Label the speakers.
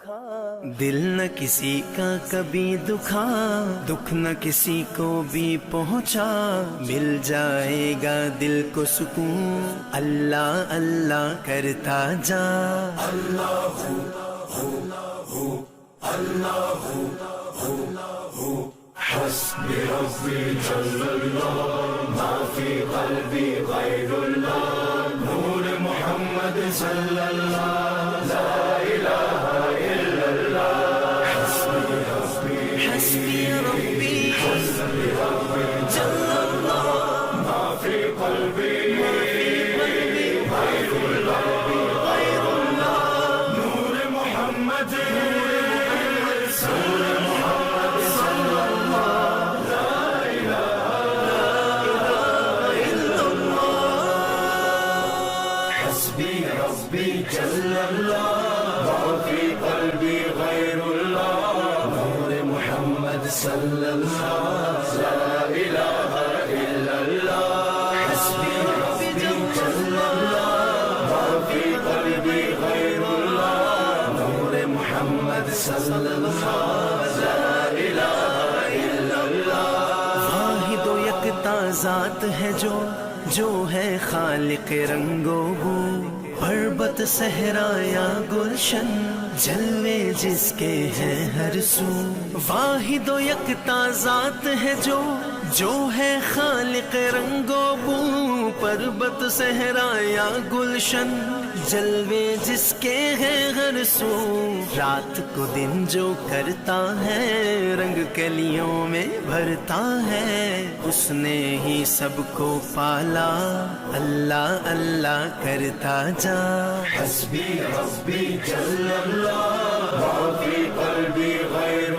Speaker 1: دل نہ کسی کا کبھی دکھا، دکھ نہ کسی کو بھی پہنچا، مل جائے گا دل کو سکون اللہ اللہ کرتا جا۔ اللہ حسبی ربی جل اللہ ما فی قلبی غیر اللہ، نور محمد صلی اللہ لا الہ الا اللہ۔ حسبی ربی جل اللہ ما فی قلبی غیر اللہ، نور محمد جل اللہ ما فی قلبی غیر اللہ، نور محمد صلی اللہ لا الہ الا اللہ۔ حسبی ربی جل اللہ ما فی قلبی غیر اللہ، نور محمد صلی اللہ لا الہ الا اللہ۔ واحد و یکتا ذات ہے جو ہے خالق رنگ و بو، پربت صحرا یا گلشن جلوے جس کے ہیں ہر سو۔ واحد و یکتا ذات ہے جو ہے خالق رنگ و بو، پربت صحرا یا گلشن جلوے جس کے ہیں ہر سو۔ رات کو دن جو کرتا ہے رنگ کلیوں میں بھرتا ہے، اس نے ہی سب کو پالا اللہ اللہ کرتا جا۔ حسبی ربی جل اللہ ما فی قلبی غیر